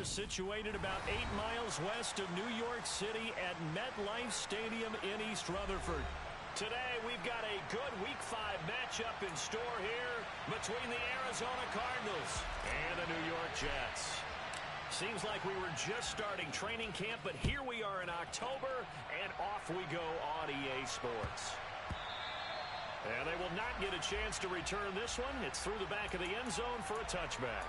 They're situated about 8 miles west of New York City at MetLife Stadium in East Rutherford. Today, we've got a good Week 5 matchup in store here between the Arizona Cardinals and the New York Jets. Seems like we were just starting training camp, but here we are in October, and off we go on EA Sports. And they will not get a chance to return this one. It's through the back of the end zone for a touchback.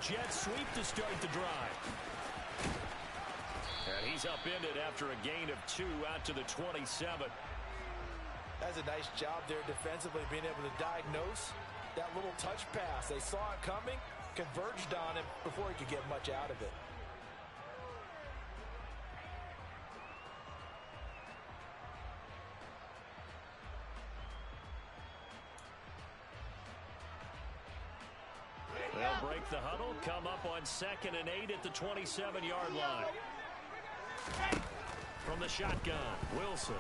Jet sweep to start the drive. And he's upended after a gain of 2 out to the 27. That's a nice job there defensively, being able to diagnose that little touch pass. They saw it coming, converged on him before he could get much out of it. They'll break the huddle, come up on 2nd and 8 at the 27-yard line. From the shotgun, Wilson.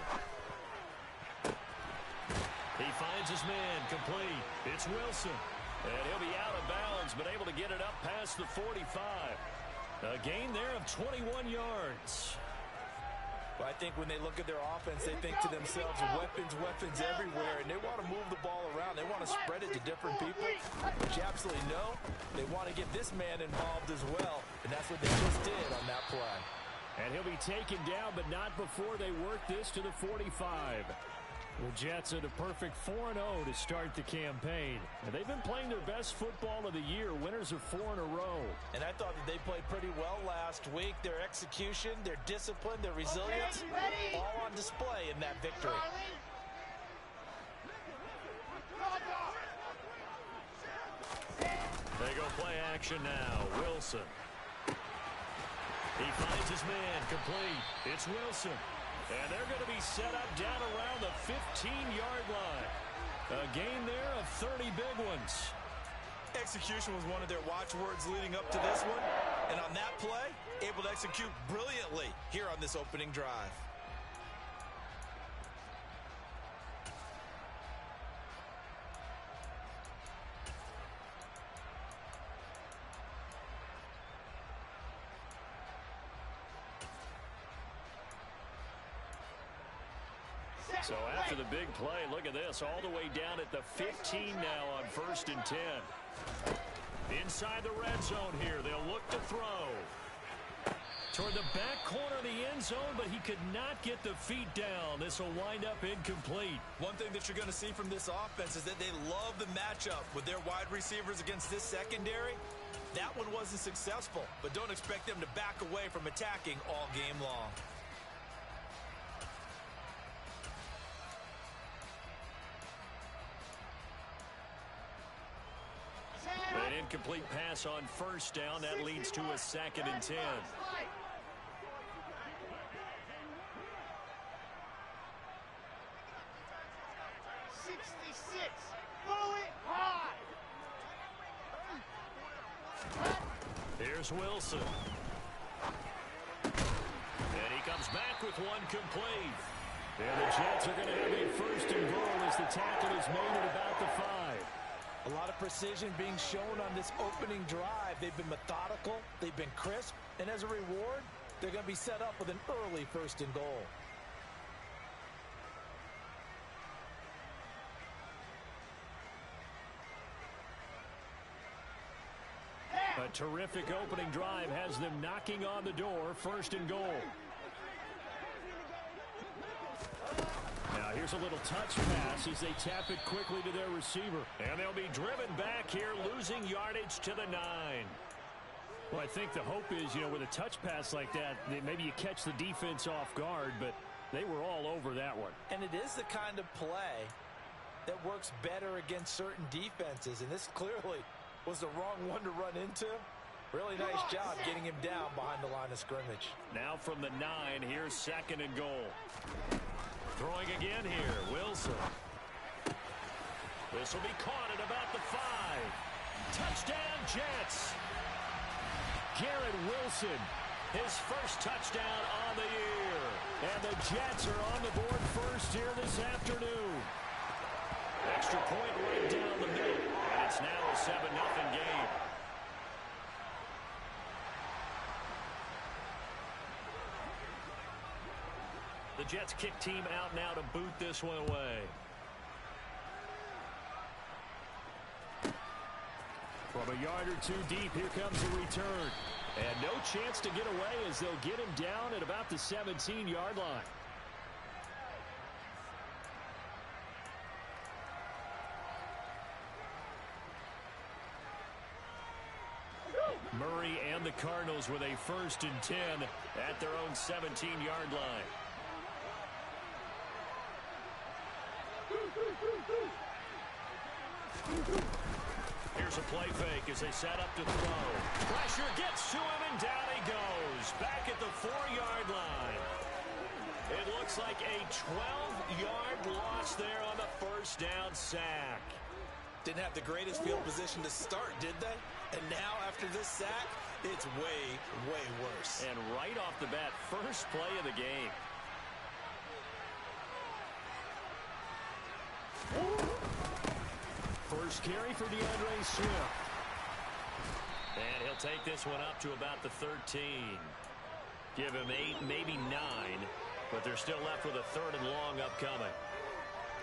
He finds his man, complete. It's Wilson. And he'll be out of bounds, but able to get it up past the 45. A gain there of 21 yards. Well, I think when they look at their offense, they think to themselves, weapons everywhere, and they want to move the ball around. They want to spread it to different people, which you absolutely know. They want to get this man involved as well, and that's what they just did on that play. And he'll be taken down, but not before they work this to the 45. The Jets at a perfect 4-0 to start the campaign. And they've been playing their best football of the year. Winners of 4 in a row. And I thought that they played pretty well last week. Their execution, their discipline, their resilience, all on display in that victory. They go play action now. Wilson. He finds his man, complete. It's Wilson. And they're going to be set up down around the 15-yard line. A gain there of 30 big ones. Execution was one of their watchwords leading up to this one. And on that play, able to execute brilliantly here on this opening drive. So after the big play, look at this, all the way down at the 15 now on 1st and 10. Inside the red zone here, they'll look to throw. Toward the back corner of the end zone, but he could not get the feet down. This will wind up incomplete. One thing that you're going to see from this offense is that they love the matchup with their wide receivers against this secondary. That one wasn't successful, but don't expect them to back away from attacking all game long. An incomplete pass on 1st down. That leads to a 2nd and 10. Here's Wilson. And he comes back with one complete. And the Jets are going to have a 1st and goal as the tackle is made at about the 5. A lot of precision being shown on this opening drive. They've been methodical, they've been crisp, and as a reward, they're going to be set up with an early 1st and goal. A terrific opening drive has them knocking on the door. 1st and goal. Now here's a little touch pass as they tap it quickly to their receiver. And they'll be driven back here, losing yardage to the 9. Well, I think the hope is, with a touch pass like that, maybe you catch the defense off guard, but they were all over that one. And it is the kind of play that works better against certain defenses, and this clearly was the wrong one to run into. Really nice job getting him down behind the line of scrimmage. Now from the 9, here's 2nd and goal. Throwing again here, Wilson. This will be caught at about the 5. Touchdown, Jets. Garrett Wilson, his first touchdown on the year. And the Jets are on the board first here this afternoon. Extra point right down the middle. And it's now a 7-0 game. The Jets kick team out now to boot this one away. From a yard or two deep, here comes the return. And no chance to get away as they'll get him down at about the 17-yard line. Murray and the Cardinals with a 1st and 10 at their own 17-yard line. Here's a play fake as they set up to throw. Pressure gets to him, and down he goes. Back at the 4-yard line. It looks like a 12-yard loss there on the first down sack. Didn't have the greatest field position to start, did they? And now, after this sack, it's way, way worse. And right off the bat, first play of the game. First carry for DeAndre Swift. And he'll take this one up to about the 13. Give him 8, maybe 9. But they're still left with a 3rd and long upcoming.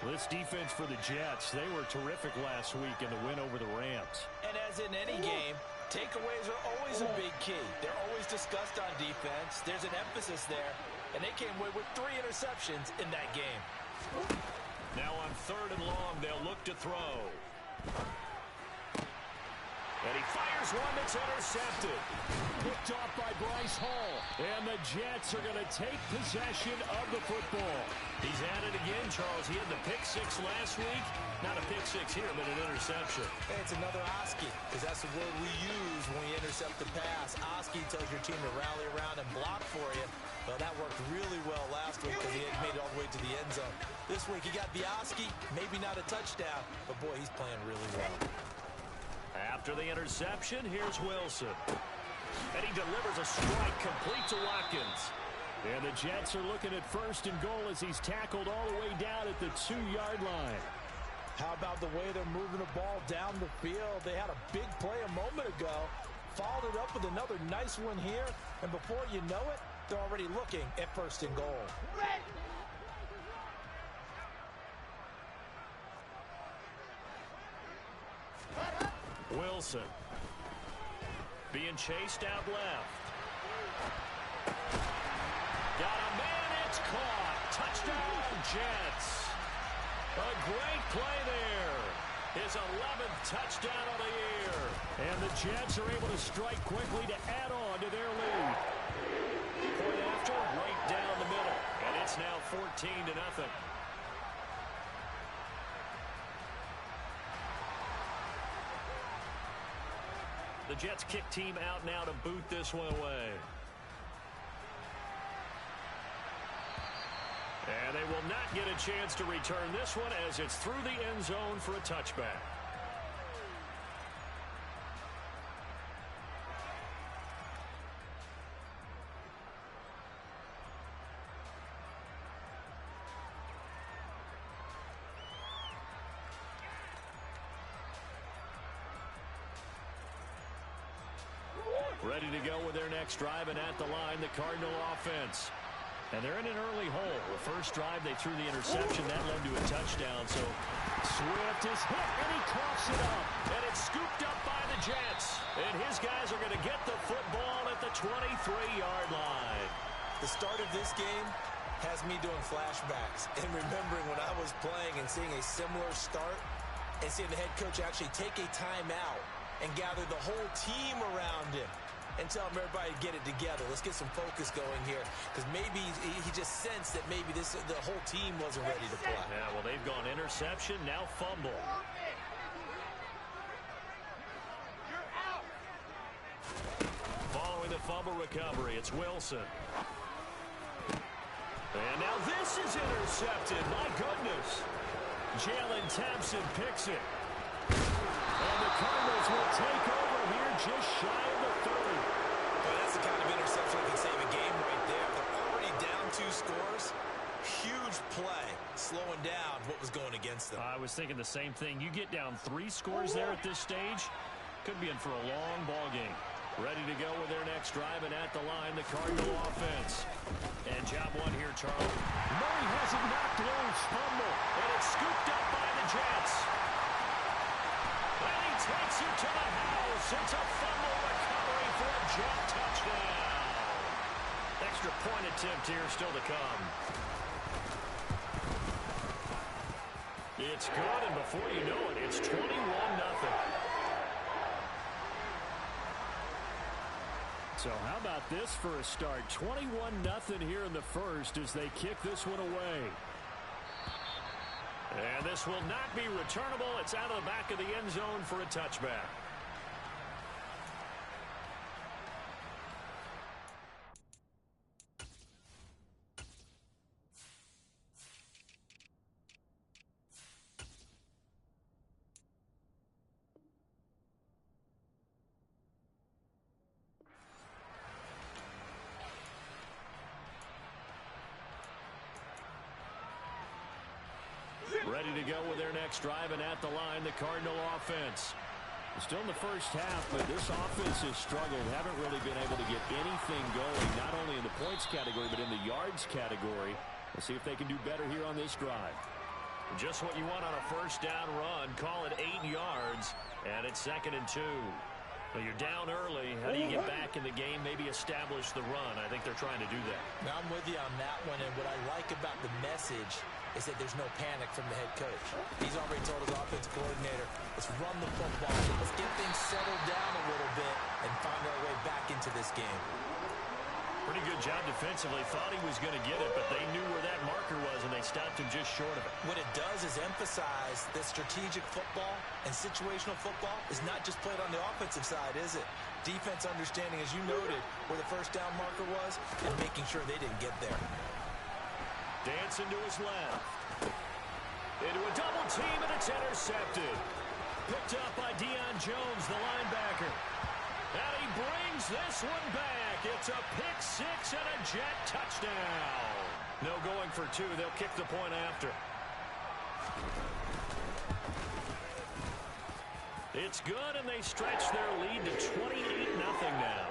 This defense for the Jets, they were terrific last week in the win over the Rams. And as in any game, takeaways are always a big key. They're always discussed on defense. There's an emphasis there. And they came away with 3 interceptions in that game. Now on 3rd and long, they'll look to throw. And he fires one that's intercepted. Picked off by Bryce Hall. And the Jets are going to take possession of the football. He's at it again, Charles. He had the pick 6 last week. Not a pick 6 here, but an interception. Hey, it's another Oski, because that's the word we use when we intercept the pass. Oski tells your team to rally around and block for you. Well, that worked really well last week because he had made it all the way to the end zone. This week he got the Oski, maybe not a touchdown, but boy, he's playing really well. After the interception, here's Wilson. And he delivers a strike complete to Watkins. And the Jets are looking at 1st and goal as he's tackled all the way down at the 2-yard line. How about the way they're moving the ball down the field? They had a big play a moment ago, followed it up with another nice one here, and before you know it, they're already looking at 1st and goal. Wilson being chased out left. Got a man, it's caught. Touchdown, Jets. A great play there. His 11th touchdown of the year. And the Jets are able to strike quickly to add on to their lead. Point after, right down the middle. And it's now 14-0. The Jets kick team out now to boot this one away. And they will not get a chance to return this one as it's through the end zone for a touchback. Ready to go with their next drive, and at the line, the Cardinal offense. And they're in an early hole. The first drive, they threw the interception. That led to a touchdown. So Swift is hit, and he coughs it up. And it's scooped up by the Jets. And his guys are going to get the football at the 23-yard line. The start of this game has me doing flashbacks and remembering when I was playing and seeing a similar start and seeing the head coach actually take a timeout and gather the whole team around him and tell him everybody to get it together. Let's get some focus going here, because maybe he just sensed that maybe the whole team wasn't ready to play. Yeah, well, they've gone interception, now fumble. Following the fumble recovery, it's Wilson. And now this is intercepted. My goodness. Jalen Thompson picks it. And the Cardinals will take over here just shy of the 30. Well, that's the kind of interception that can save a game right there. They're already down 2 scores. Huge play, slowing down what was going against them. I was thinking the same thing. You get down 3 scores there at this stage, could be in for a long ball game. Ready to go with their next drive, and at the line, the Cardinal offense. And job one here, Charlie. Murray has it knocked loose, fumble, and it's scooped up by the Jets. And he takes it to the house. It's a fumble recovery for a Jet touchdown. Extra point attempt here still to come. It's good, and before you know it, it's 21-0. So how about this for a start? 21-0 here in the first as they kick this one away. And this will not be returnable. It's out of the back of the end zone for a touchback. Ready to go with their next drive, and at the line, the Cardinal offense. Still in the first half, but this offense has struggled. Haven't really been able to get anything going, not only in the points category, but in the yards category. Let's see if they can do better here on this drive. Just what you want on a first down run. Call it 8 yards, and it's 2nd and 2. Well, you're down early. How do you get back in the game, maybe establish the run? I think they're trying to do that. Now, I'm with you on that one, and what I like about the message is that there's no panic from the head coach. He's already told his offensive coordinator, let's run the football, let's get things settled down a little bit and find our way back into this game. Pretty good job defensively. Thought he was going to get it, but they knew where that marker was, and they stopped him just short of it. What it does is emphasize that strategic football and situational football is not just played on the offensive side, is it? Defense understanding, as you noted, where the first down marker was and making sure they didn't get there. Dancing to his left. Into a double team, and it's intercepted. Picked up by Deion Jones, the linebacker. And he brings this one back. It's a pick 6 and a Jet touchdown. No going for 2. They'll kick the point after. It's good, and they stretch their lead to 28-0 now.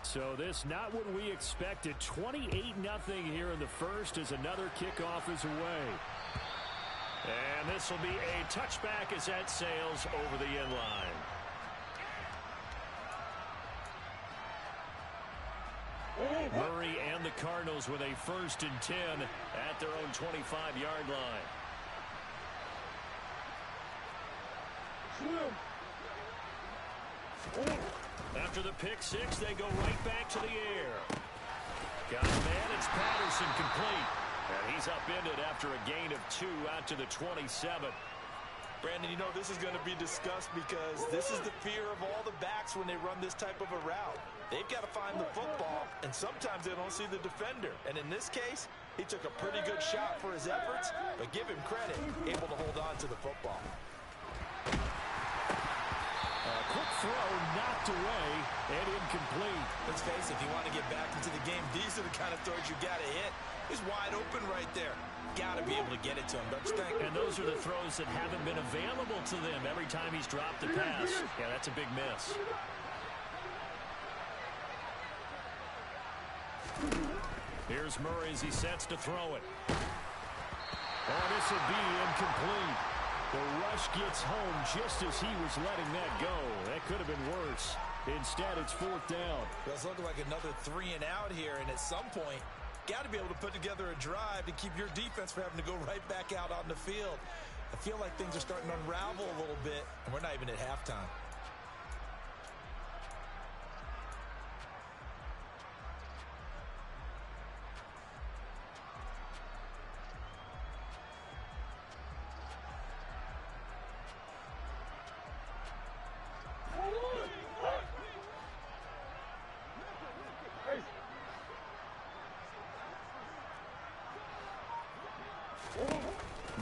So this not what we expected. 28-0 here in the first as another kickoff is away. And this will be a touchback as that sails over the end line. Murray and the Cardinals with a 1st and 10 at their own 25-yard line. After the pick 6, they go right back to the air. Got a man, it's Patterson complete. And he's upended after a gain of 2 out to the 27. Brandon, you know this is going to be discussed because this is the fear of all the backs when they run this type of a route. They've got to find the football, and sometimes they don't see the defender. And in this case, he took a pretty good shot for his efforts, but give him credit, able to hold on to the football. Quick throw, knocked away, and incomplete. Let's face it, if you want to get back into the game, these are the kind of throws you got to hit. He's wide open right there. Got to be able to get it to him, don't you think? And those are the throws that haven't been available to them every time he's dropped the pass. Yeah, that's a big miss. Here's Murray as he sets to throw it. Oh, this will be incomplete. The rush gets home just as he was letting that go. That could have been worse. Instead, it's 4th down. Well, it's looking like another 3 and out here, and at some point, got to be able to put together a drive to keep your defense from having to go right back out on the field. I feel like things are starting to unravel a little bit, and we're not even at halftime.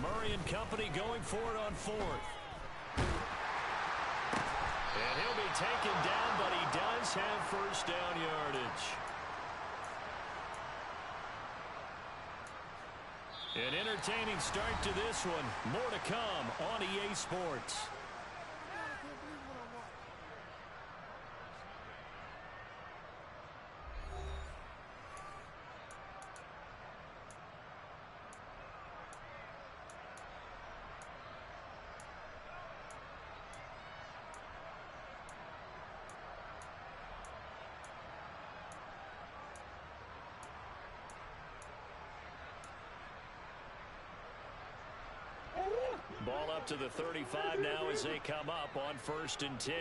Murray and company going for it on fourth. And he'll be taken down, but he does have first down yardage. An entertaining start to this one. More to come on EA Sports. Ball up to the 35 now as they come up on 1st and 10.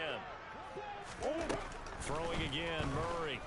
Throwing again, Murray.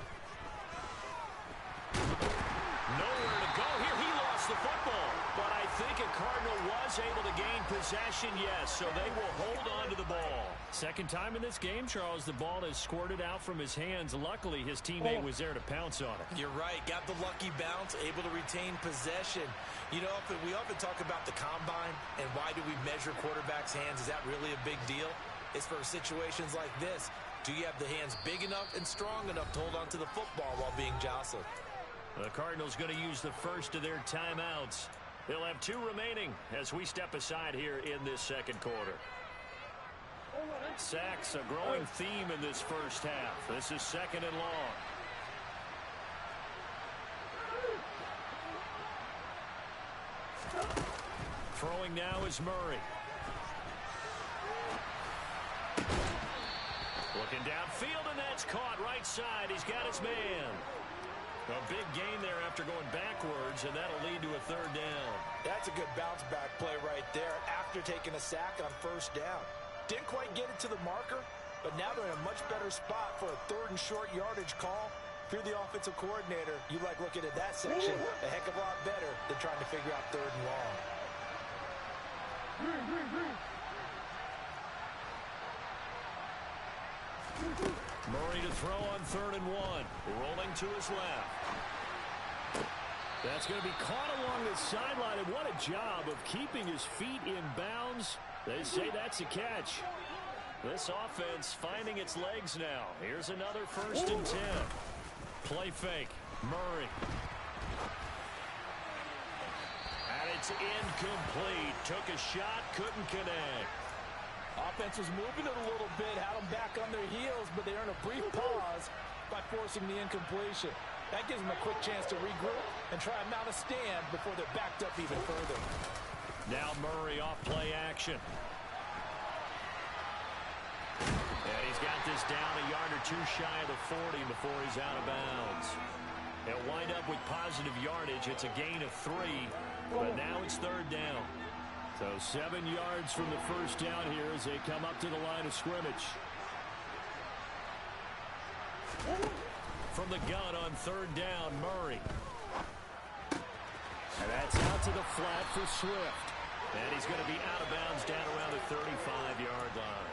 Nowhere to go here. He lost the football. But I think a Cardinal was able to gain possession, yes, so they will hold on to the ball. Second time in this game, Charles, the ball has squirted out from his hands. Luckily, his teammate was there to pounce on it. You're right. Got the lucky bounce, able to retain possession. You know, we often talk about the combine and why do we measure quarterbacks' hands. Is that really a big deal? It's for situations like this. Do you have the hands big enough and strong enough to hold on to the football while being jostled? The Cardinals going to use the first of their timeouts. They'll have 2 remaining as we step aside here in this second quarter. Sacks, a growing theme in this first half. This is 2nd and long. Throwing now is Murray. Looking downfield, and that's caught right side. He's got his man. A big gain there after going backwards, and that'll lead to a 3rd down. That's a good bounce-back play right there after taking a sack on 1st down. Didn't quite get it to the marker, but now they're in a much better spot for a 3rd and short yardage call. If you're the offensive coordinator, you like looking at that section a heck of a lot better than trying to figure out 3rd and long. Murray to throw on 3rd and 1. Rolling to his left. That's going to be caught along the sideline, and what a job of keeping his feet in bounds. They say that's a catch. This offense finding its legs now. Here's another 1st and 10. Play fake. Murray. And it's incomplete. Took a shot, couldn't connect. Offense was moving it a little bit, had them back on their heels, but they earned a brief pause by forcing the incompletion. That gives them a quick chance to regroup and try and mount a stand before they're backed up even further. Now Murray off play action. And he's got this down a yard or 2 shy of the 40 before he's out of bounds. He'll wind up with positive yardage. It's a gain of 3, but now it's 3rd down. So 7 yards from the 1st down here as they come up to the line of scrimmage. From the gun on 3rd down, Murray. And that's out to the flat for Swift. And he's going to be out of bounds down around the 35-yard line.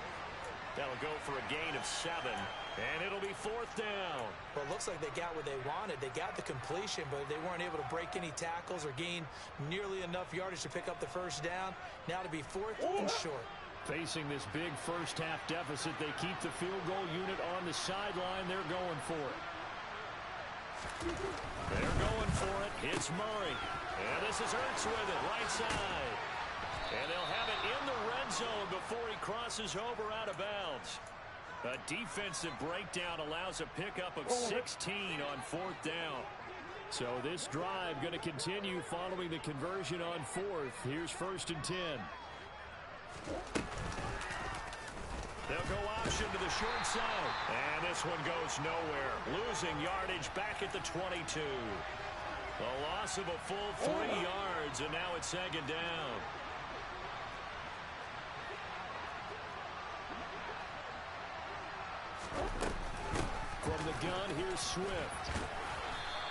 That'll go for a gain of 7, and it'll be 4th down. Well, it looks like they got what they wanted. They got the completion, but they weren't able to break any tackles or gain nearly enough yardage to pick up the 1st down. Now to be 4th and short. Facing this big first-half deficit, they keep the field goal unit on the sideline. They're going for it. They're going for it. It's Murray. And this is Ertz with it, right side. And they'll have it in the red zone before he crosses over out of bounds. A defensive breakdown allows a pickup of 16 on 4th down. So this drive going to continue following the conversion on 4th. Here's 1st and 10. They'll go option to the short side. And this one goes nowhere. Losing yardage back at the 22. A loss of a full 3 yards, and now it's 2nd down. From the gun, here's Swift.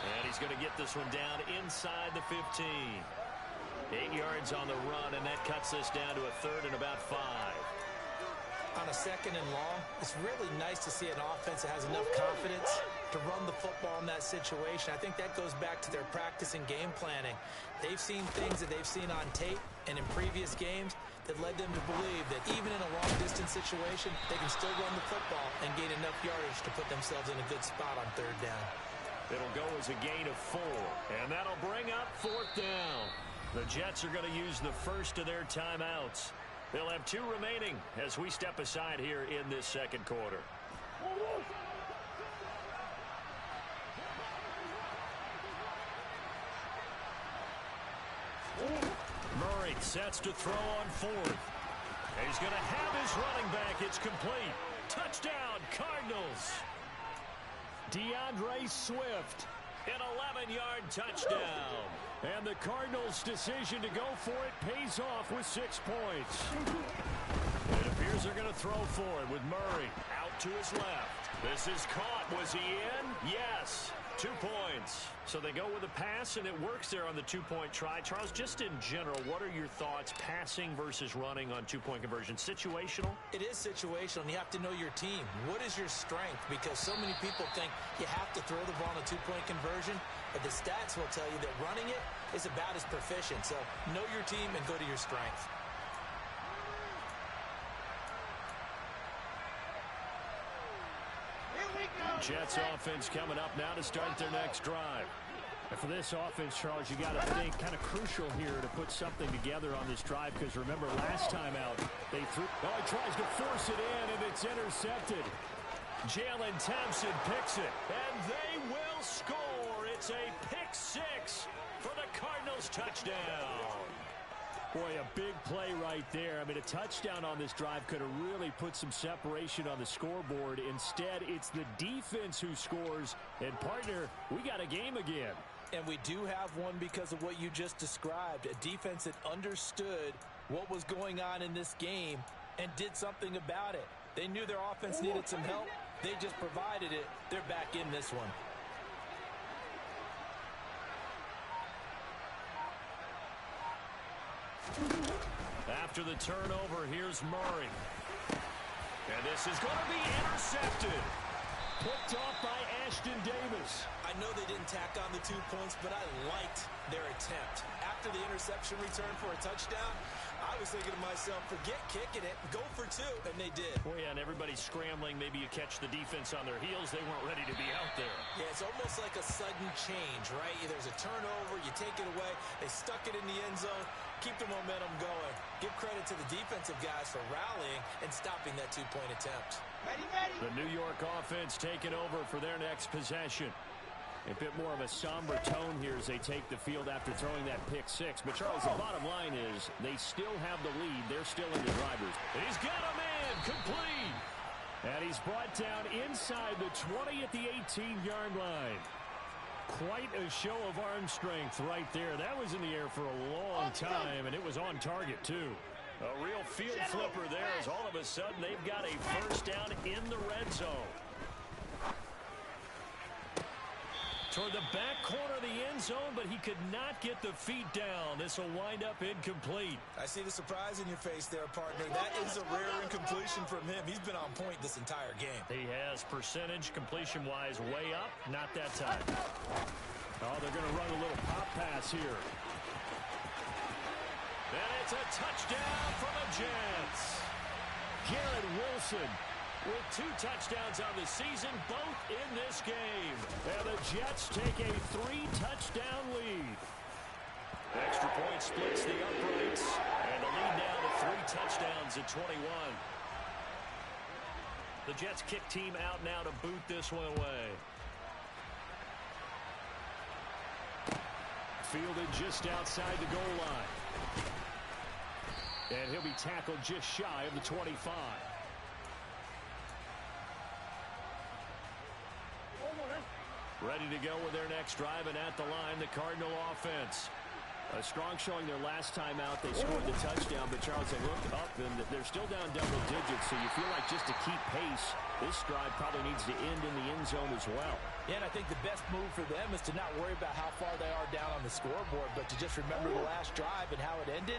And he's going to get this one down inside the 15. 8 yards on the run, and that cuts this down to a 3rd and about 5. On a 2nd and long, it's really nice to see an offense that has enough confidence to run the football in that situation. I think that goes back to their practice and game planning. They've seen things that they've seen on tape and in previous games that led them to believe that even in a long-distance situation, they can still run the football and gain enough yardage to put themselves in a good spot on third down. It'll go as a gain of 4, and that'll bring up fourth down. The Jets are going to use the first of their timeouts. They'll have 2 remaining as we step aside here in this second quarter. Murray sets to throw on fourth. He's going to have his running back. It's complete. Touchdown, Cardinals. DeAndre Swift, an 11-yard touchdown. And the Cardinals' decision to go for it pays off with 6 points. It appears they're going to throw for it with Murray out to his left. This is caught. Was he in? Yes. 2 points. So they go with a pass, and it works there on the 2-point try. Charles, just in general, what are your thoughts, passing versus running on 2-point conversion? Situational? It is situational, and you have to know your team. What is your strength? Because so many people think you have to throw the ball on a 2-point conversion, but the stats will tell you that running it is about as proficient. So know your team and go to your strength. Jets offense coming up now to start their next drive. And for this offense, Charles, you got to think kind of crucial here to put something together on this drive, because remember last time out they threw. Oh, he tries to force it in, and it's intercepted. Jalen Thompson picks it, and they will score. It's a pick 6 for the Cardinals touchdown. Boy, a big play right there. I mean, a touchdown on this drive could have really put some separation on the scoreboard. Instead, it's the defense who scores. And, partner, we got a game again. And we do have one because of what you just described. A defense that understood what was going on in this game and did something about it. They knew their offense needed some help. They just provided it. They're back in this one. After the turnover, here's Murray. And this is going to be intercepted. Picked off by Ashton Davis. I know they didn't tack on the 2 points, but I liked their attempt. After the interception return for a touchdown, I was thinking to myself, forget kicking it, go for 2, and they did. Well, yeah, and everybody's scrambling. Maybe you catch the defense on their heels. They weren't ready to be out there. Yeah, it's almost like a sudden change, right? There's a turnover, you take it away, they stuck it in the end zone, keep the momentum going. Give credit to the defensive guys for rallying and stopping that 2-point attempt. The New York offense taking over for their next possession. A bit more of a somber tone here as they take the field after throwing that pick 6. But, Charles, the bottom line is they still have the lead. They're still in the drivers. He's got a man complete. And he's brought down inside the 20 at the 18-yard line. Quite a show of arm strength right there. That was in the air for a long time, and it was on target, too. A real field flipper there as all of a sudden they've got a first down in the red zone. Toward the back corner of the end zone, but he could not get the feet down. This will wind up incomplete. I see the surprise in your face there, partner. That is a rare incompletion from him. He's been on point this entire game. He has percentage completion-wise way up. Not that time. Oh, they're going to run a little pop pass here. And it's a touchdown for the Jets. Garrett Wilson with 2 touchdowns on the season, both in this game. And the Jets take a 3-touchdown lead. Extra point splits the uprights, and the lead now to 3 touchdowns at 21. The Jets kick team out now to boot this one away. Fielded just outside the goal line. And he'll be tackled just shy of the 25. Ready to go with their next drive, and at the line, the Cardinal offense. A strong showing their last time out. They scored the touchdown, but Charles, they looked up, and they're still down double digits, so you feel like just to keep pace, this drive probably needs to end in the end zone as well. Yeah, and I think the best move for them is to not worry about how far they are down on the scoreboard, but to just remember the last drive and how it ended.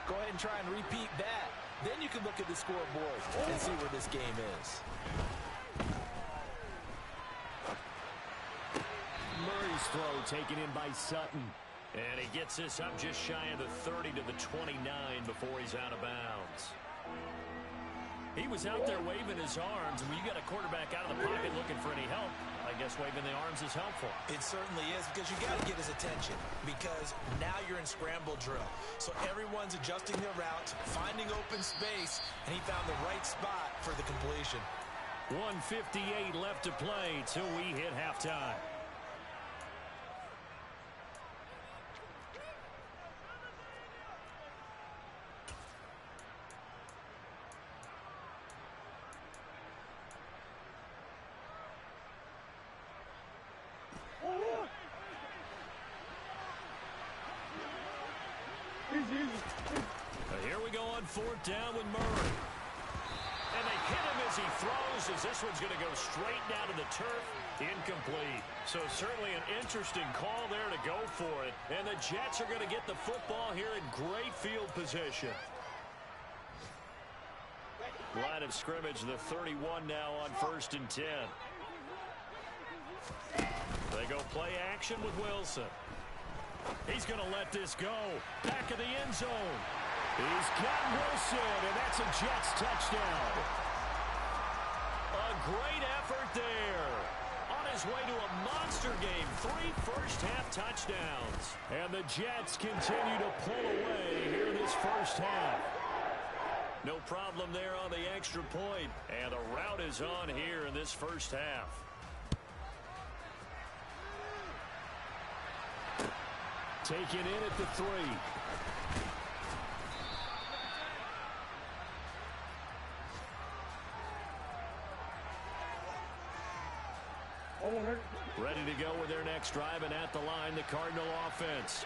Go ahead and try and repeat that. Then you can look at the scoreboard and see where this game is. throw taken in by Sutton. And he gets this up just shy of the 30 to the 29 before he's out of bounds. He was out there waving his arms, and when you got a quarterback out of the pocket looking for any help, I guess waving the arms is helpful. It certainly is, because you got to get his attention, because now you're in scramble drill. So everyone's adjusting their routes, finding open space, and he found the right spot for the completion. 1:58 left to play till we hit halftime. Here we go on 4th down with Murray. And they hit him as he throws, as this one's going to go straight down to the turf. Incomplete. So certainly an interesting call there to go for it. And the Jets are going to get the football here in great field position. Line of scrimmage, the 31 now on 1st and 10. They go play action with Wilson. He's going to let this go. Back of the end zone. He's got Wilson, and that's a Jets touchdown. A great effort there. On his way to a monster game. 3 first-half touchdowns. And the Jets continue to pull away here in this first half. No problem there on the extra point. And the route is on here in this first half. Taken in at the 3. Ready to go with their next drive, and at the line, the Cardinal offense.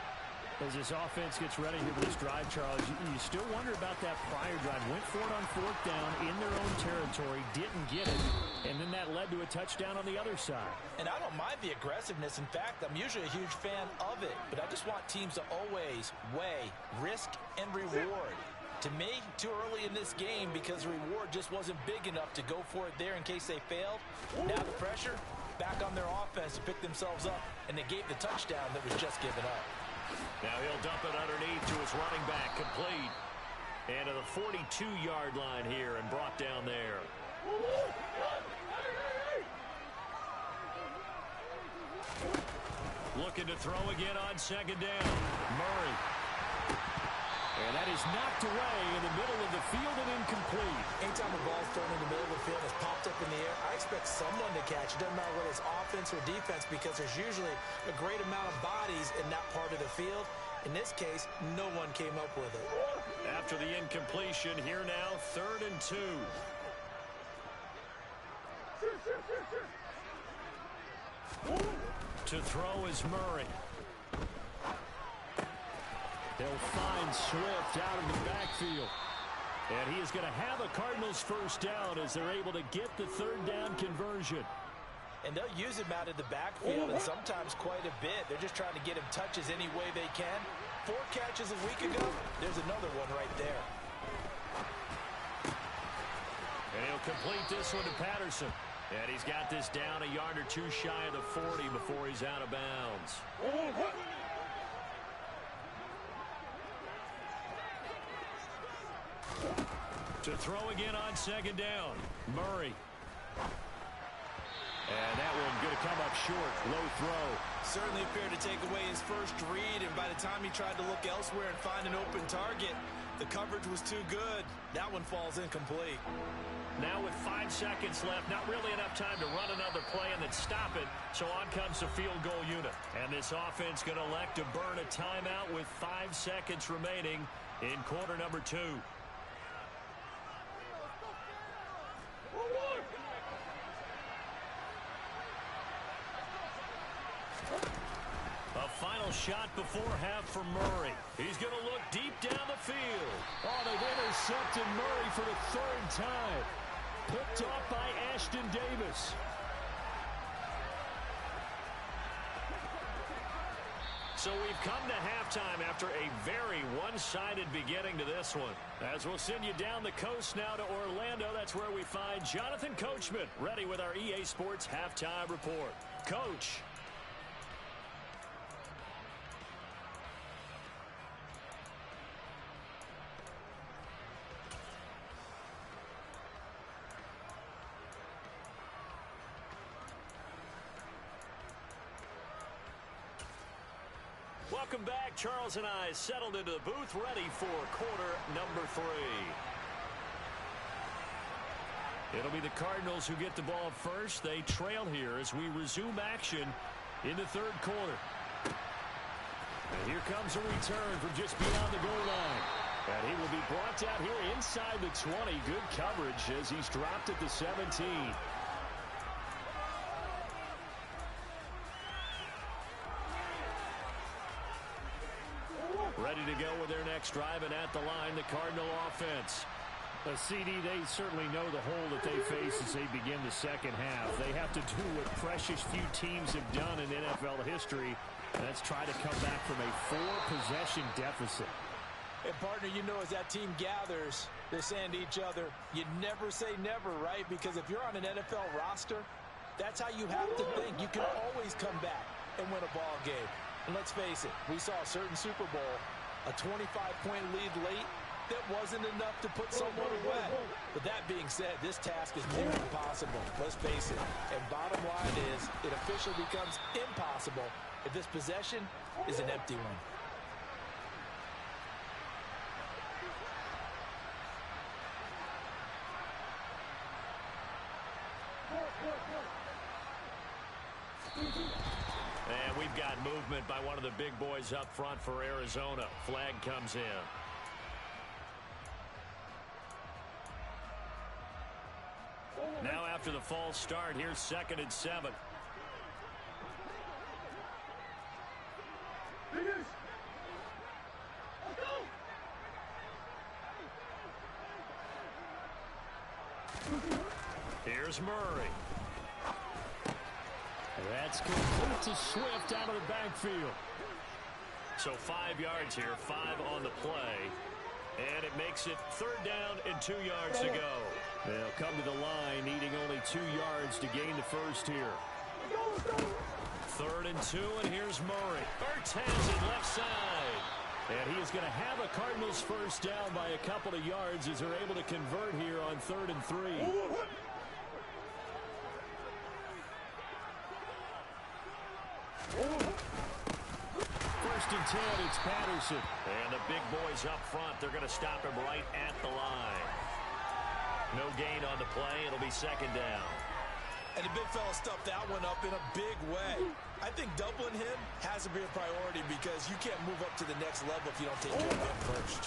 As this offense gets ready here for this drive, Charles, you still wonder about that prior drive. Went for it on 4th down in their own territory, didn't get it, and then that led to a touchdown on the other side. And I don't mind the aggressiveness. In fact, I'm usually a huge fan of it, but I just want teams to always weigh risk and reward. To me, too early in this game because the reward just wasn't big enough to go for it there in case they failed. Now the pressure back on their offense to pick themselves up, and they gave the touchdown that was just given up. Now he'll dump it underneath to his running back, complete. And to the 42-yard line here and brought down there. Looking to throw again on 2nd down. Murray. And that is knocked away in the middle of the field and incomplete. Anytime a ball's thrown in the middle of the field and it's popped up in the air, I expect someone to catch. It doesn't matter whether it's offense or defense, because there's usually a great amount of bodies in that part of the field. In this case, no one came up with it. After the incompletion, here now, 3rd and 2. To throw is Murray. They'll find Swift out of the backfield. And he is going to have a Cardinals first down as they're able to get the 3rd down conversion. And they'll use him out of the backfield, and sometimes quite a bit. They're just trying to get him touches any way they can. 4 catches a week ago, there's another one right there. And he'll complete this one to Patterson. And he's got this down a yard or 2 shy of the 40 before he's out of bounds. To throw again on 2nd down, Murray. And that one going to come up short. Low throw. Certainly appeared to take away his first read, and by the time he tried to look elsewhere and find an open target, the coverage was too good. That one falls incomplete. Now with 5 seconds left, not really enough time to run another play and then stop it. So on comes the field goal unit. And this offense going to elect to burn a timeout with 5 seconds remaining in quarter number 2. A final shot before half for Murray. He's going to look deep down the field. Oh, they've intercepted Murray for the 3rd time. Picked off by Ashton Davis. So we've come to halftime after a very one-sided beginning to this one. As we'll send you down the coast now to Orlando, that's where we find Jonathan Coachman ready with our EA Sports Halftime Report. Coach. Welcome back. Charles and I settled into the booth, ready for quarter number 3. It'll be the Cardinals who get the ball first. They trail here as we resume action in the third quarter. And here comes a return from just beyond the goal line. And he will be brought down here inside the 20. Good coverage as he's dropped at the 17. Ready to go with their next drive, and at the line, the Cardinal offense. A CD, they certainly know the hole that they face as they begin the second half. They have to do what precious few teams have done in NFL history, and that's try to come back from a 4-possession deficit. And, partner, you know, as that team gathers, they're saying to each other, you never say never, right? Because if you're on an NFL roster, that's how you have to think. You can always come back and win a ball game. And let's face it, we saw a certain Super Bowl, a 25-point lead late, that wasn't enough to put someone away. But that being said, this task is near impossible. Let's face it. And bottom line is, it officially becomes impossible if this possession is an empty one. And we've got movement by one of the big boys up front for Arizona. Flag comes in. Now after the false start, here's 2nd and 7. Here's Murray. That's complete to Swift out of the backfield. So 5 yards here, 5 on the play. And it makes it 3rd down and 2 yards to go. They'll come to the line, needing only 2 yards to gain the first here. 3rd and 2, and here's Murray. Ertz has it left side. And he is going to have a Cardinals first down by a couple of yards as they're able to convert here on 3rd and 3. First and 10, it's Patterson. And the big boys up front, they're going to stop him right at the line. No gain on the play. It'll be 2nd down. And the big fella stuffed that one up in a big way. I think doubling him has to be a priority because you can't move up to the next level if you don't take care of him first.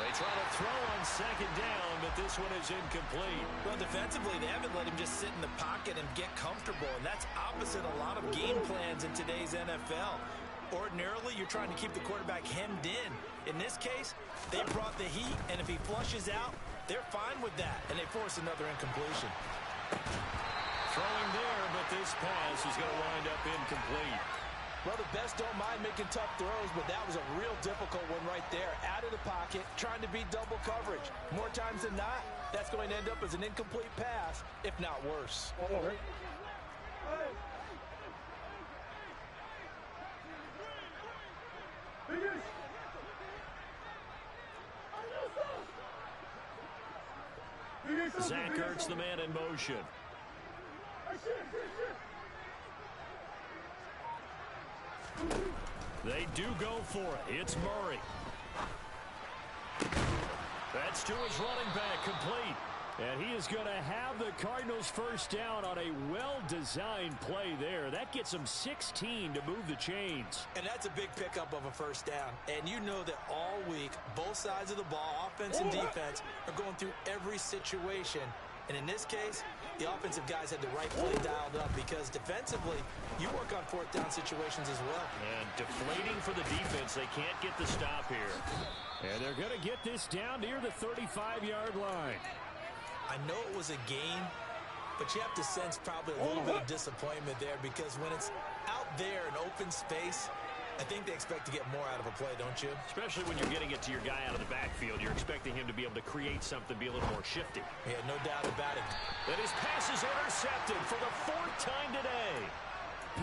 They try to throw on 2nd down, but this one is incomplete. Well, defensively, they haven't let him just sit in the pocket and get comfortable, and that's opposite a lot of game plans in today's NFL. Ordinarily, you're trying to keep the quarterback hemmed in. In this case, they brought the heat, and if he flushes out, they're fine with that, and they force another incompletion. Throwing there, but this pass is going to wind up incomplete. Well, the best don't mind making tough throws, but that was a real difficult one right there. Out of the pocket, trying to beat double coverage. More times than not, that's going to end up as an incomplete pass, if not worse. Zach Ertz, the man in motion. They do go for it. It's Murray. That's to his running back, complete. And he is going to have the Cardinals first down on a well-designed play there. That gets them 16 to move the chains. And that's a big pickup of a first down. And you know that all week, both sides of the ball, offense and defense, are going through every situation. And in this case, the offensive guys had the right play dialed up because defensively, you work on 4th down situations as well. And deflating for the defense. They can't get the stop here. And they're going to get this down near the 35-yard line. I know it was a game, but you have to sense probably a little bit of disappointment there because when it's out there in open space, I think they expect to get more out of a play, don't you? Especially when you're getting it to your guy out of the backfield. You're expecting him to be able to create something, be a little more shifty. Yeah, no doubt about it. And his pass is intercepted for the 4th time today.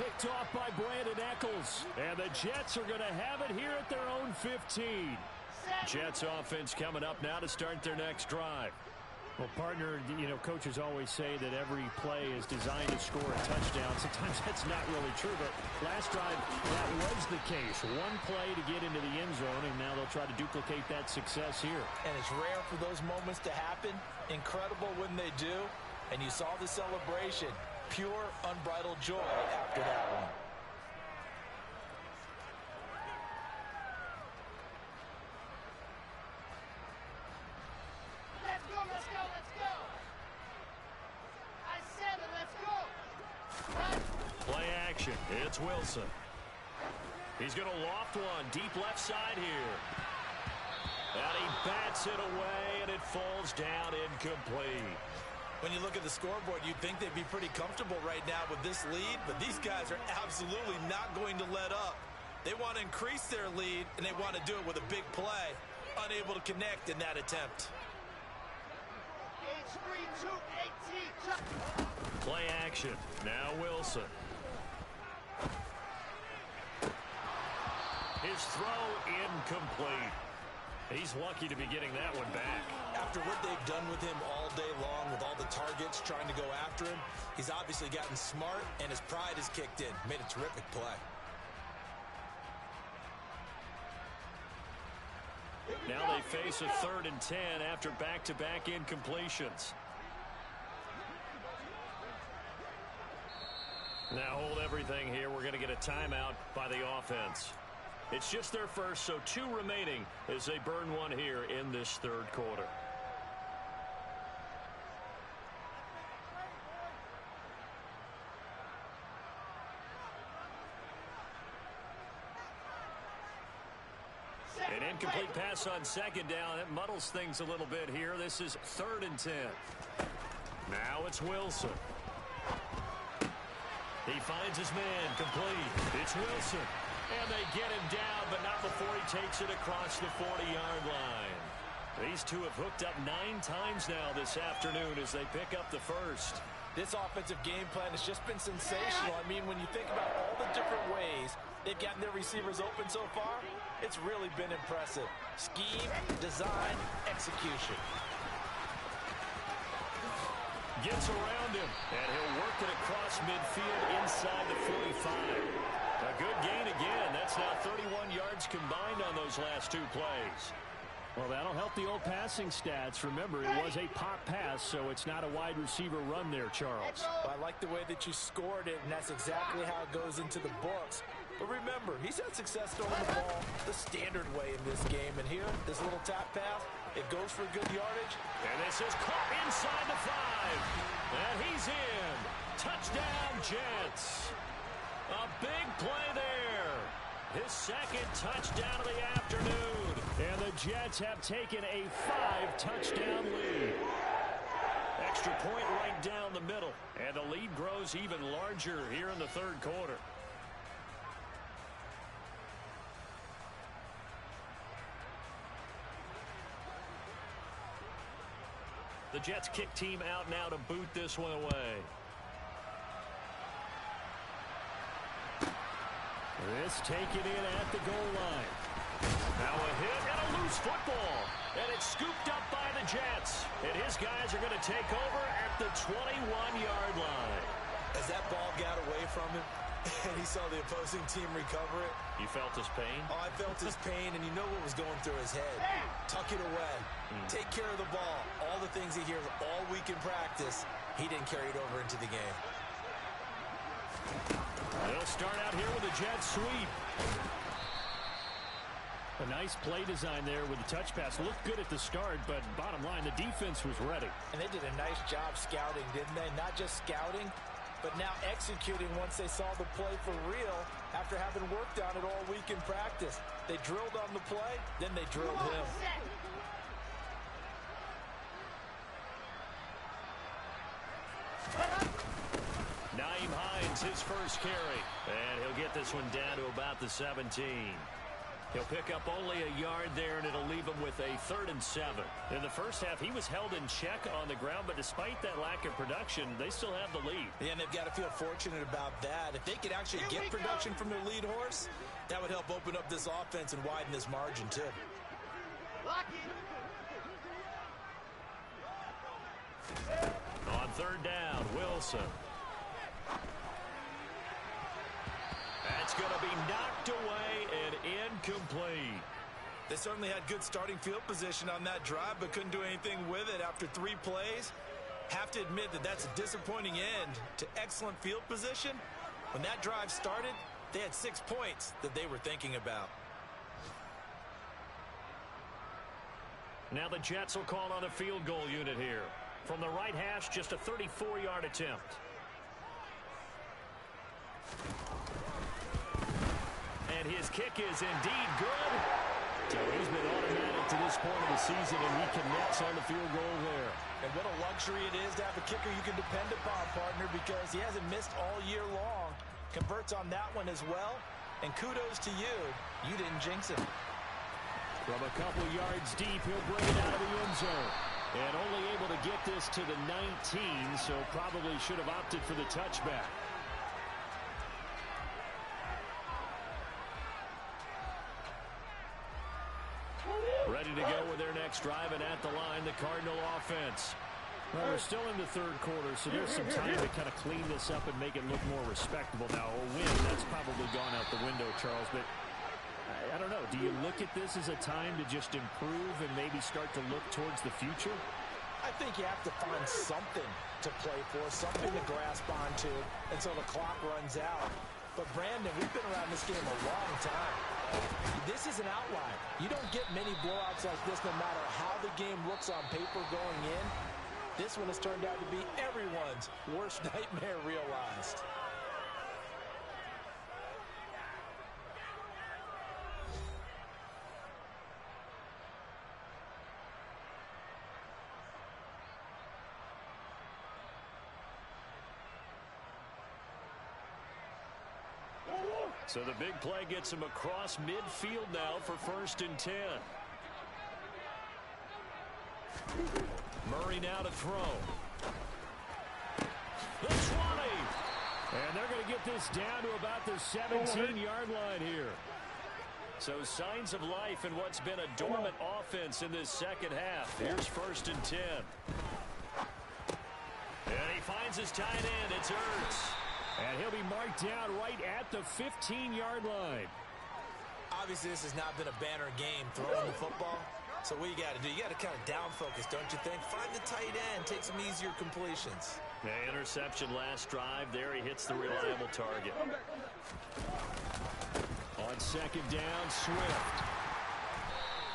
Picked off by Brandon Eccles. And the Jets are going to have it here at their own 15. Jets offense coming up now to start their next drive. Well, partner, you know, coaches always say that every play is designed to score a touchdown. Sometimes that's not really true, but last drive, that was the case. One play to get into the end zone, and now they'll try to duplicate that success here. And it's rare for those moments to happen. Incredible when they do. And you saw the celebration. Pure, unbridled joy after that one. It's Wilson. He's going to loft one deep left side here. And he bats it away, and it falls down incomplete. When you look at the scoreboard, you'd think they'd be pretty comfortable right now with this lead, but these guys are absolutely not going to let up. They want to increase their lead, and they want to do it with a big play. Unable to connect in that attempt. Play action. Now Wilson. His throw incomplete. He's lucky to be getting that one back. After what they've done with him all day long, with all the targets trying to go after him, he's obviously gotten smart, and his pride has kicked in. Made a terrific play. Now they face a 3rd and 10 after back-to-back incompletions. Now hold everything here. We're going to get a timeout by the offense. It's just their first, so 2 remaining as they burn one here in this 3rd quarter. An incomplete pass on 2nd down. That muddles things a little bit here. This is 3rd and 10. Now it's Wilson. He finds his man complete. It's Wilson. And they get him down, but not before he takes it across the 40-yard line. These two have hooked up 9 times now this afternoon as they pick up the first. This offensive game plan has just been sensational. I mean, when you think about all the different ways they've gotten their receivers open so far, it's really been impressive. Scheme, design, execution. Gets around him, and he'll work it across midfield inside the 45. A good gain again. That's now 31 yards combined on those last 2 plays. Well, that'll help the old passing stats. Remember, it was a pop pass, so it's not a wide receiver run there, Charles. Well, I like the way that you scored it, and that's exactly how it goes into the books. But remember, he's had success throwing the ball the standard way in this game. And here, this little tap pass, it goes for good yardage. And this is caught inside the 5. And he's in. Touchdown, Jets. A big play there. His 2nd touchdown of the afternoon. And the Jets have taken a 5-touchdown lead. Extra point right down the middle. And the lead grows even larger here in the 3rd quarter. The Jets kick team out now to boot this one away. This taken in at the goal line. Now a hit and a loose football. And it's scooped up by the Jets. And his guys are going to take over at the 21-yard line. As that ball got away from him, and he saw the opposing team recover it. You felt his pain? Oh, I felt his pain, and you know what was going through his head. Tuck it away. Take care of the ball. All the things he hears all week in practice, he didn't carry it over into the game. They'll start out here with a jet sweep. A nice play design there with the touch pass. Looked good at the start, but bottom line, the defense was ready. And they did a nice job scouting, didn't they? Not just scouting, but now executing once they saw the play for real after having worked on it all week in practice. They drilled on the play, then they drilled him. Naeem Hines, his first carry. And he'll get this one down to about the 17. He'll pick up only a yard there, and it'll leave him with a 3rd and 7. In the first half, he was held in check on the ground, but despite that lack of production, they still have the lead. Yeah, and they've got to feel fortunate about that. If they could actually get production from their lead horse, that would help open up this offense and widen this margin, too. On third down, Wilson. That's going to be knocked away and incomplete. They certainly had good starting field position on that drive, but couldn't do anything with it after 3 plays. Have to admit that that's a disappointing end to excellent field position. When that drive started, they had 6 points that they were thinking about. Now the Jets will call on a field goal unit here. From the right hash, just a 34-yard attempt. And his kick is indeed good. So he's been automatic to this point of the season, and he connects on the field goal there. And what a luxury it is to have a kicker you can depend upon, partner, because he hasn't missed all year long. Converts on that one as well. And kudos to you. You didn't jinx him. From a couple yards deep, he'll bring it out of the end zone. And only able to get this to the 19, so probably should have opted for the touchback. Ready to go with their next drive, and at the line, the Cardinal offense. Well, we're still in the third quarter, so there's some time to kind of clean this up and make it look more respectable. Now, a win, that's probably gone out the window, Charles, but I don't know. Do you look at this as a time to just improve and maybe start to look towards the future? I think you have to find something to play for, something to grasp onto until the clock runs out. But, Brandon, we've been around this game a long time. This is an outlier. You don't get many blowouts like this no matter how the game looks on paper going in. This one has turned out to be everyone's worst nightmare realized. So the big play gets him across midfield now for 1st and 10. Murray now to throw. The 20. And they're going to get this down to about the 17-yard line here. So signs of life in what's been a dormant offense in this second half. Here's 1st and 10. And he finds his tight end. It's Ertz. And he'll be marked down right at the 15-yard line. Obviously, this has not been a banner game throwing the football. So what you got to do, you got to kind of down focus, don't you think? Find the tight end, take some easier completions. The interception last drive. There he hits the reliable target. On 2nd down, Swift.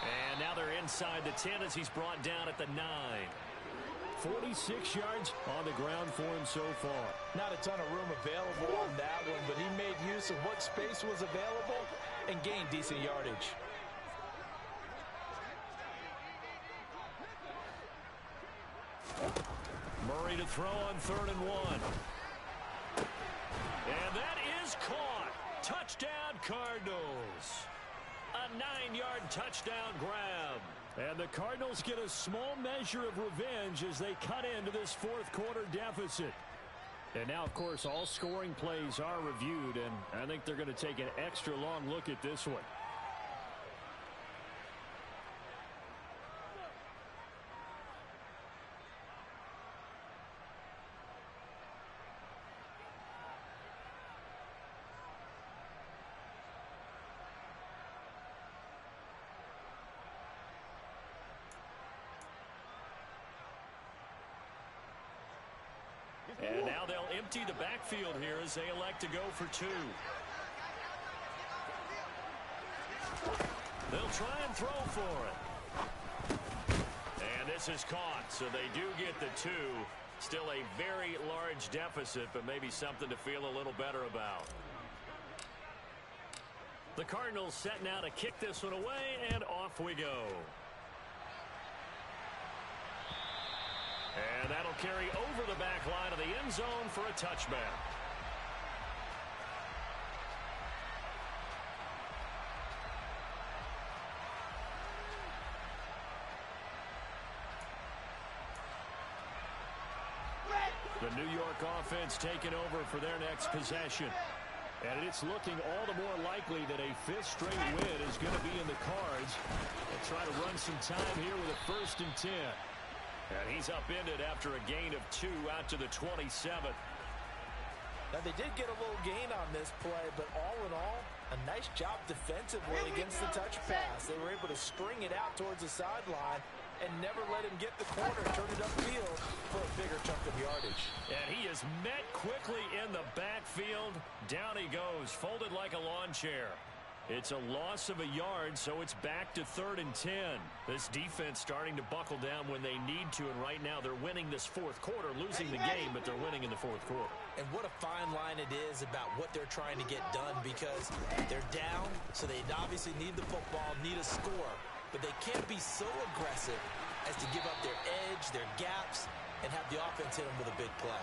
And now they're inside the 10 as he's brought down at the 9. 46 yards on the ground for him so far. Not a ton of room available on that one, but he made use of what space was available and gained decent yardage. Murray to throw on 3rd and 1. And that is caught. Touchdown, Cardinals. A 9-yard touchdown grab. And the Cardinals get a small measure of revenge as they cut into this 4th quarter deficit. And now, of course, all scoring plays are reviewed, and I think they're going to take an extra long look at this one. And now they'll empty the backfield here as they elect to go for 2. They'll try and throw for it. And this is caught, so they do get the 2. Still a very large deficit, but maybe something to feel a little better about. The Cardinals set now to kick this one away, and off we go. And that'll carry over the back line of the end zone for a touchback. The New York offense taking over for their next possession. And it's looking all the more likely that a 5th straight win is going to be in the cards. They'll try to run some time here with a 1st and 10. And he's upended after a gain of 2 out to the 27th. Now, they did get a little gain on this play, but all in all, a nice job defensively against the touch pass. They were able to string it out towards the sideline and never let him get the corner, turn it upfield for a bigger chunk of yardage. And he is met quickly in the backfield. Down he goes, folded like a lawn chair. It's a loss of a yard, so it's back to 3rd and 10. This defense starting to buckle down when they need to, and right now they're winning this fourth quarter, losing the game, but they're winning in the fourth quarter. And what a fine line it is about what they're trying to get done, because they're down, so they obviously need the football, need a score, but they can't be so aggressive as to give up their edge, their gaps, and have the offense hit them with a big play.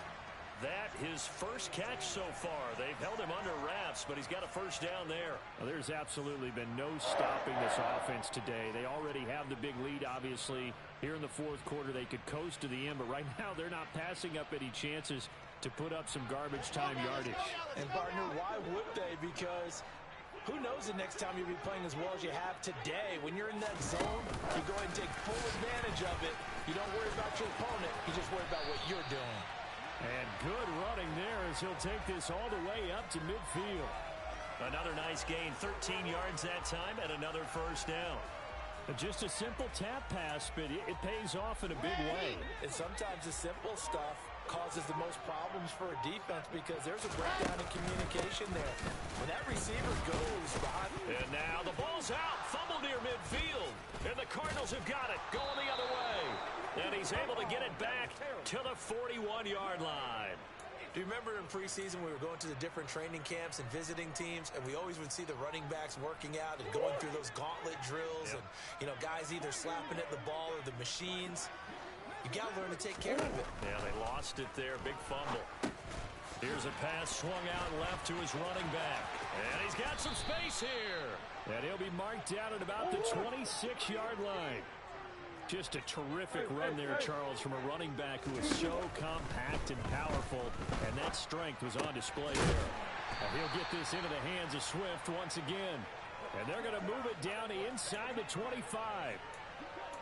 That his first catch so far. They've held him under wraps, but he's got a first down there. Well, there's absolutely been no stopping this offense today. They already have the big lead, obviously. Here in the fourth quarter, they could coast to the end, but right now they're not passing up any chances to put up some garbage time yardage. And, partner, why would they? Because who knows the next time you'll be playing as well as you have today. When you're in that zone, you go ahead and take full advantage of it. You don't worry about your opponent. You just worry about what you're doing. And good running there as he'll take this all the way up to midfield. Another nice gain, 13 yards that time, and another first down. Just a simple tap pass, but it pays off in a big way. And sometimes the simple stuff causes the most problems for a defense because there's a breakdown in communication there. When that receiver goes behind. And now the ball's out, fumble near midfield. And the Cardinals have got it, going the other way. And he's able to get it back to the 41-yard line. Do you remember in preseason we were going to the different training camps and visiting teams, and we always would see the running backs working out and going through those gauntlet drills, and, you know, guys either slapping at the ball or the machines. You got to learn to take care of it. Yeah, they lost it there. Big fumble. Here's a pass swung out left to his running back. And he's got some space here. And he'll be marked down at about the 26-yard line. Just a terrific run there, Charles, from a running back who is so compact and powerful, and that strength was on display there. And he'll get this into the hands of Swift once again. And they're going to move it down inside the 25.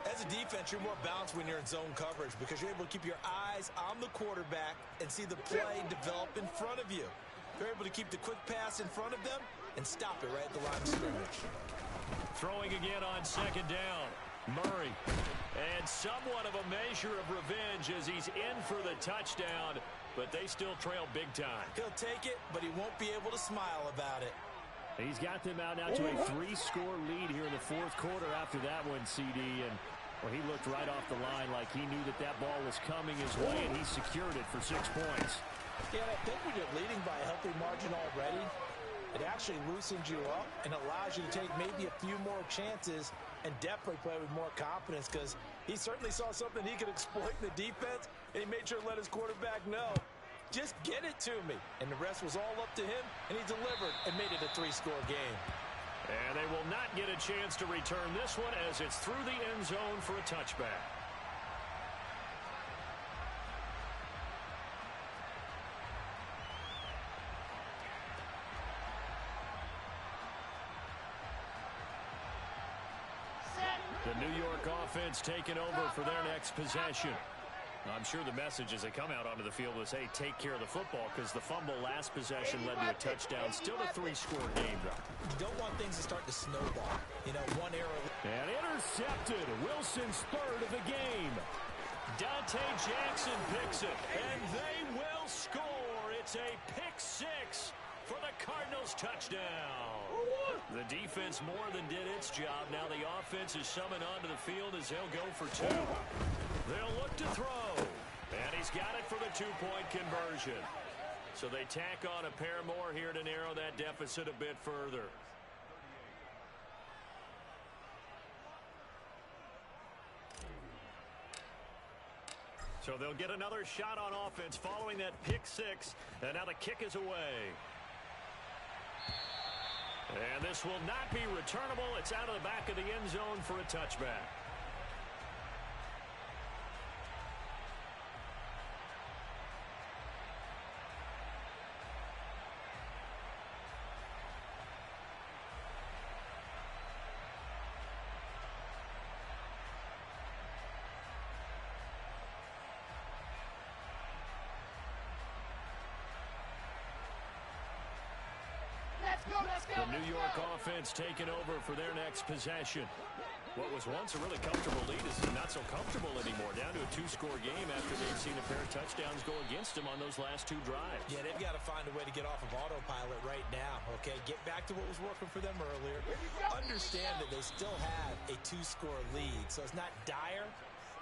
As a defense, you're more balanced when you're in zone coverage because you're able to keep your eyes on the quarterback and see the play develop in front of you. You're able to keep the quick pass in front of them and stop it right at the line of scrimmage. Throwing again on second down. Murray. And somewhat of a measure of revenge as he's in for the touchdown, but they still trail big time. He'll take it, but he won't be able to smile about it. He's got them out now to a 3-score lead here in the fourth quarter after that one, CD. And well, he looked right off the line like he knew that that ball was coming his way, and he secured it for 6 points. Yeah, I think when you're leading by a healthy margin already, it actually loosens you up and allows you to take maybe a few more chances and definitely play with more confidence because he certainly saw something he could exploit in the defense, and he made sure to let his quarterback know, just get it to me. And the rest was all up to him, and he delivered and made it a 3-score game. And they will not get a chance to return this one as it's through the end zone for a touchback. The New York offense taking over for their next possession. I'm sure the message as they come out onto the field was, hey, take care of the football because the fumble last possession led to a touchdown. Still a 3-score game, though. You don't want things to start to snowball. You know, one error. And intercepted. Wilson's third of the game. Dante Jackson picks it, and they will score. It's a pick 6 for the Cardinals touchdown. The defense more than did its job. Now the offense is summoned onto the field as they'll go for 2. They'll look to throw. And he's got it for the 2-point conversion. So they tack on a pair more here to narrow that deficit a bit further. So they'll get another shot on offense following that pick 6. And now the kick is away. And this will not be returnable. It's out of the back of the end zone for a touchback. The New York offense taking over for their next possession. What was once a really comfortable lead is not so comfortable anymore. Down to a 2-score game after they've seen a pair of touchdowns go against them on those last 2 drives. Yeah, they've got to find a way to get off of autopilot right now, okay? Get back to what was working for them earlier. Understand that they still have a 2-score lead, so it's not dire,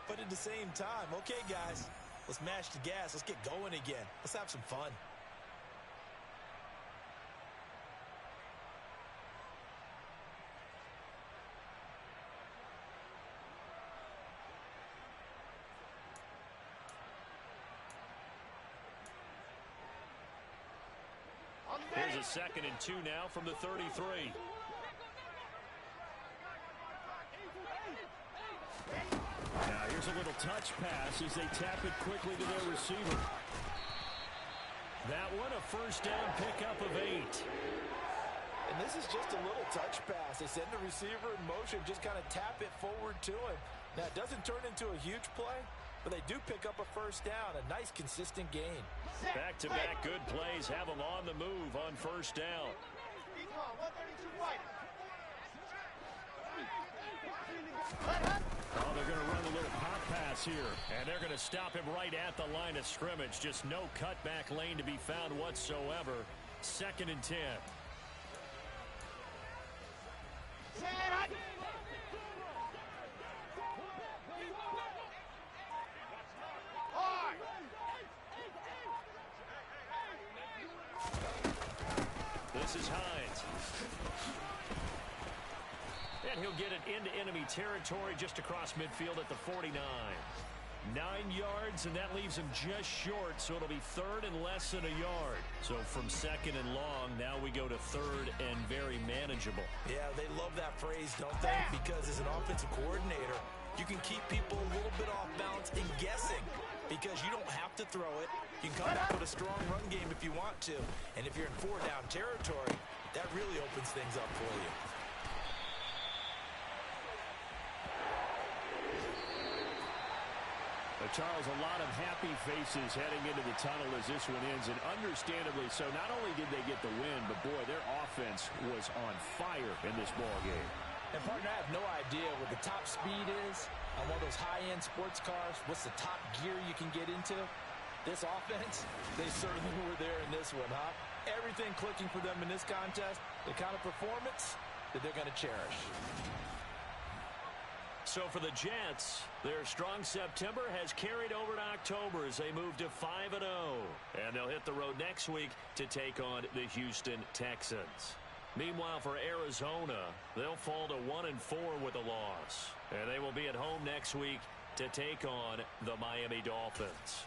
but at the same time, okay, guys, let's mash the gas. Let's get going again. Let's have some fun. Here's a 2nd and 2 now from the 33. Now here's a little touch pass as they tap it quickly to their receiver. That one a first down pickup of 8. And this is just a little touch pass. They send the receiver in motion, just kind of tap it forward to him. Now, it doesn't turn into a huge play, but they do pick up a first down, a nice, consistent gain. Back-to-back good plays have them on the move on first down. Oh, they're going to run a little pop pass here, and they're going to stop him right at the line of scrimmage. Just no cutback lane to be found whatsoever. 2nd and 10. This is Hines. And he'll get it into enemy territory just across midfield at the 49. 9 yards, and that leaves him just short, so it'll be 3rd and less than a yard. So from 2nd and long, now we go to 3rd and very manageable. Yeah, they love that phrase, don't they? Because as an offensive coordinator, you can keep people a little bit off balance and guessing because you don't have to throw it. You can come back with a strong run game if you want to. And if you're in 4-down territory, that really opens things up for you. Charles, a lot of happy faces heading into the tunnel as this one ends, and understandably so. Not only did they get the win, but boy, their offense was on fire in this ball game. And partner, I have no idea what the top speed is on one of those high-end sports cars. What's the top gear you can get into? This offense, they certainly were there in this one, huh? Everything clicking for them in this contest, the kind of performance that they're going to cherish. So for the Jets, their strong September has carried over to October as they move to 5-0. And they'll hit the road next week to take on the Houston Texans. Meanwhile, for Arizona, they'll fall to 1-4 with a loss. And they will be at home next week to take on the Miami Dolphins.